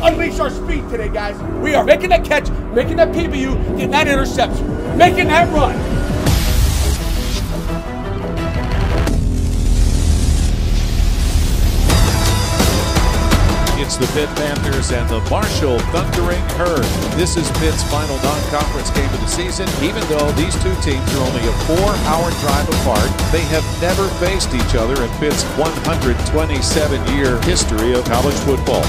unleash our speed today, guys. We are making that catch, making that PBU, getting that interception, making that run. It's the Pitt Panthers and the Marshall Thundering Herd. This is Pitt's final non-conference game of the season. Even though these two teams are only a 4-hour drive apart, they have never faced each other in Pitt's 127-year history of college football.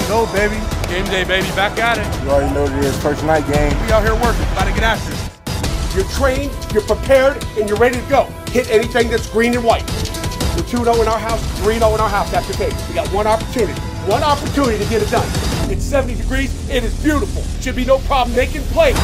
Go, baby. Game day, baby. Back at it. You already know it is. First night game. We out here working. About to get after it. You're trained, you're prepared, and you're ready to go. Hit anything that's green and white. We're 2-0 in our house, 3-0 in our house after case. We got one opportunity to get it done. It's 70 degrees, it is beautiful. Should be no problem making plays.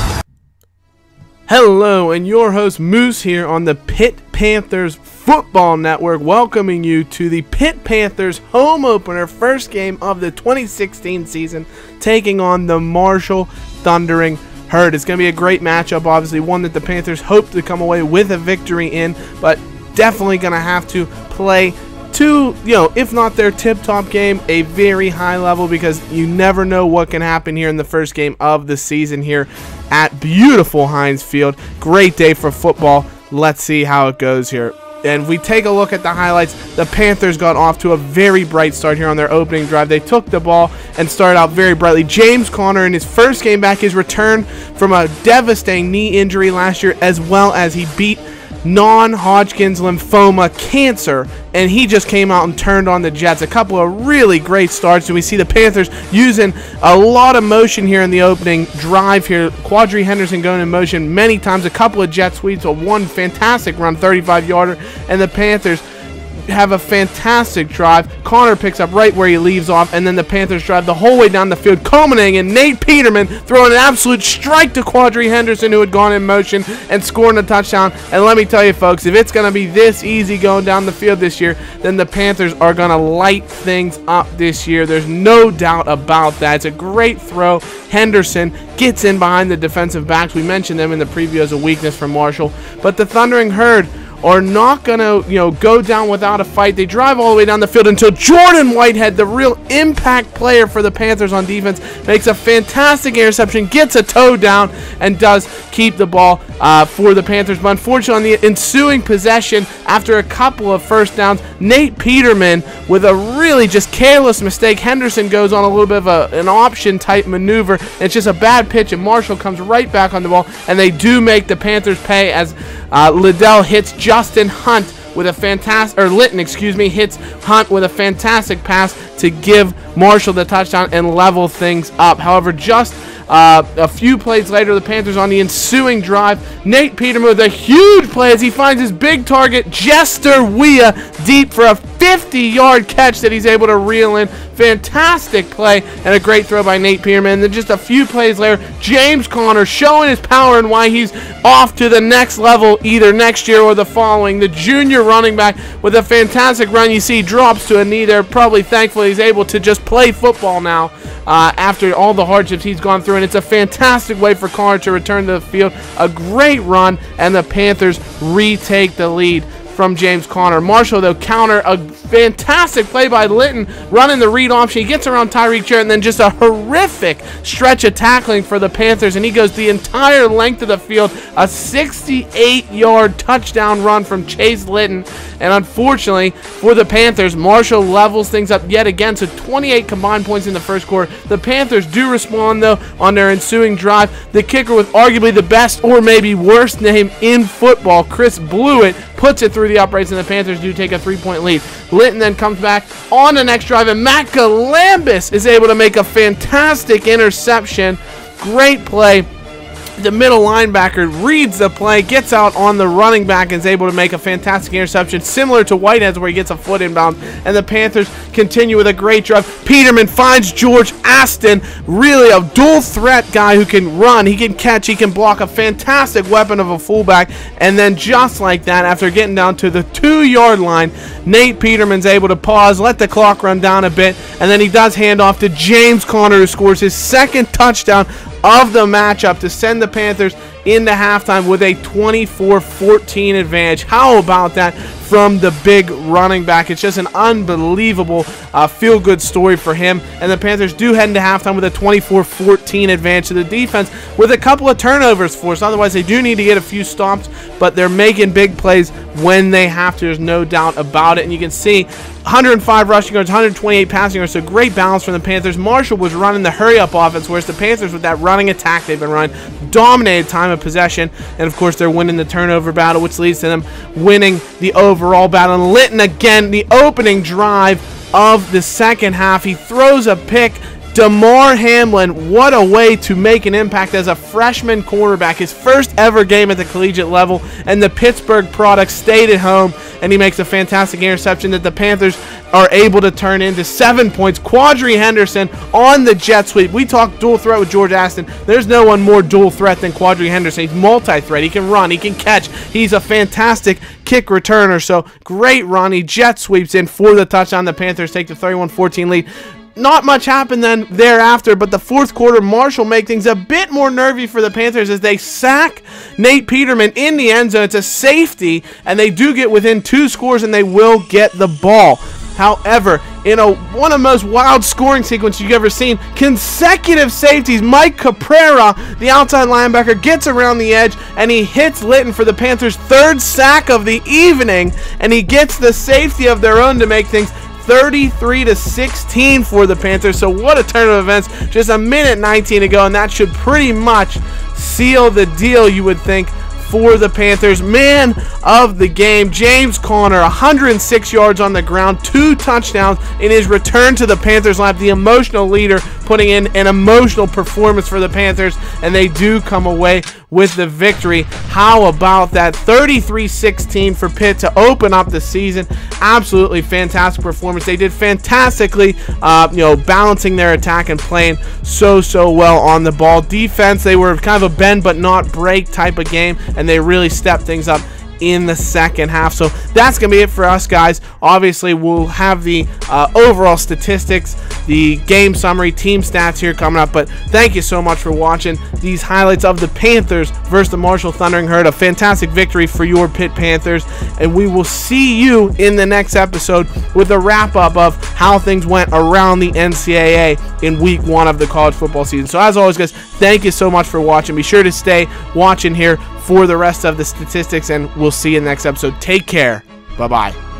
Hello, and your host Moose here on the Pitt Panthers Football Network, welcoming you to the Pitt Panthers home opener, first game of the 2016 season, taking on the Marshall Thundering Herd. It's going to be a great matchup, obviously, one that the Panthers hope to come away with a victory in, but definitely going to have to play to, if not their tip-top game, a very high level, because you never know what can happen here in the first game of the season here at beautiful Heinz Field. Great day for football. Let's see how it goes here. And if we take a look at the highlights, the Panthers got off to a very bright start here on their opening drive. They took the ball and started out very brightly. James Conner, in his first game back, his return from a devastating knee injury last year, as well as he beat non-Hodgkin's lymphoma cancer, and he just came out and turned on the Jets. A couple of really great starts, and we see the Panthers using a lot of motion here in the opening drive here. Quadri Henderson going in motion many times, a couple of jet sweeps, one fantastic run, 35-yarder, and the Panthers have a fantastic drive. Connor picks up right where he leaves off, and then the Panthers drive the whole way down the field, culminating in Nate Peterman throwing an absolute strike to Quadri Henderson, who had gone in motion, and scoring a touchdown. And let me tell you, folks, if it's going to be this easy going down the field this year, then the Panthers are going to light things up this year. There's no doubt about that. It's a great throw. Henderson gets in behind the defensive backs. We mentioned them in the preview as a weakness for Marshall, but the Thundering Herd are not going to, go down without a fight. They drive all the way down the field until Jordan Whitehead, the real impact player for the Panthers on defense, makes a fantastic interception, gets a toe down, and does keep the ball for the Panthers. But unfortunately, on the ensuing possession, after a couple of first downs, Nate Peterman, with a really just careless mistake, Henderson goes on a little bit of an option-type maneuver. It's just a bad pitch, and Marshall comes right back on the ball, and they do make the Panthers pay as Liddell hits Justin Hunt with a fantastic, hits Hunt with a fantastic pass to give Marshall the touchdown and level things up. However, just a few plays later, the Panthers on the ensuing drive, Nate Peterman with a huge play as he finds his big target, Jester Weah, deep for a 50-yard catch that he's able to reel in. Fantastic play and a great throw by Nate Peterman. And then just a few plays later, James Conner showing his power and why he's off to the next level either next year or the following. The junior running back with a fantastic run. You see he drops to a knee there. Probably thankfully he's able to just play football now after all the hardships he's gone through. And it's a fantastic way for Conner to return to the field. A great run, and the Panthers retake the lead from James Conner. Marshall, though, counter a fantastic play by Litton, running the read option. He gets around Tyreek Jarrett, and then just a horrific stretch of tackling for the Panthers, and he goes the entire length of the field. A 68-yard touchdown run from Chase Litton, and unfortunately for the Panthers, Marshall levels things up yet again, so 28 combined points in the first quarter. The Panthers do respond, though, on their ensuing drive. The kicker with arguably the best or maybe worst name in football, Chris Blewett, puts it through the uprights, and the Panthers do take a 3-point lead. Litton then comes back on the next drive, and Matt Galambus is able to make a fantastic interception. Great play. The middle linebacker reads the play, gets out on the running back, and is able to make a fantastic interception, similar to Whitehead's where he gets a foot inbound, and the Panthers continue with a great drive. Peterman finds George Aston, really a dual threat guy who can run, he can catch, he can block, a fantastic weapon of a fullback, and then just like that, after getting down to the 2-yard line, Nate Peterman's able to pause, let the clock run down a bit, and then he does hand off to James Conner, who scores his second touchdown of the matchup to send the Panthers into halftime with a 24-14 advantage. How about that from the big running back? It's just an unbelievable feel-good story for him. And the Panthers do head into halftime with a 24-14 advantage to the defense with a couple of turnovers for us. Otherwise, they do need to get a few stops, but they're making big plays when they have to. There's no doubt about it. And you can see 105 rushing yards, 128 passing yards, so great balance from the Panthers. Marshall was running the hurry-up offense, whereas the Panthers, with that running attack they've been running, dominated time of possession. And, of course, they're winning the turnover battle, which leads to them winning the overall battle. And Litton, again, the opening drive of the second half, he throws a pick. Damar Hamlin, what a way to make an impact as a freshman quarterback, his first ever game at the collegiate level, and the Pittsburgh product stayed at home, and he makes a fantastic interception that the Panthers are able to turn into 7 points. Quadri Henderson on the jet sweep. We talked dual threat with George Aston. There's no one more dual threat than Quadri Henderson. He's multi-threat. He can run. He can catch. He's a fantastic kick returner. So great run. He jet sweeps in for the touchdown. The Panthers take the 31-14 lead. Not much happened then thereafter, but the fourth quarter, Marshall make things a bit more nervy for the Panthers as they sack Nate Peterman in the end zone. It's a safety, and they do get within 2 scores, and they will get the ball. However, in one of the most wild scoring sequences you've ever seen, consecutive safeties, Mike Caprera, the outside linebacker, gets around the edge, and he hits Litton for the Panthers' 3rd sack of the evening, and he gets the safety of their own to make things 33-16 for the Panthers. So what a turn of events. Just a minute 19 to go, and that should pretty much seal the deal, you would think, for the Panthers. Man of the game, James Conner, 106 yards on the ground, 2 touchdowns in his return to the Panthers lineup. The emotional leader putting in an emotional performance for the Panthers, and they do come away with the victory. How about that? 33-16 for Pitt to open up the season. Absolutely fantastic performance. They did fantastically, balancing their attack and playing so well on the ball. Defense, they were kind of a bend but not break type of game, and they really stepped things up in the second half. So that's going to be it for us, guys. Obviously, we'll have the overall statistics, the game summary, team stats here coming up. But thank you so much for watching these highlights of the Panthers versus the Marshall Thundering Herd. A fantastic victory for your Pitt Panthers. And we will see you in the next episode with a wrap-up of how things went around the NCAA in week 1 of the college football season. So as always, guys, thank you so much for watching. Be sure to stay watching here for the rest of the statistics, and we'll see you in the next episode. Take care. Bye-bye.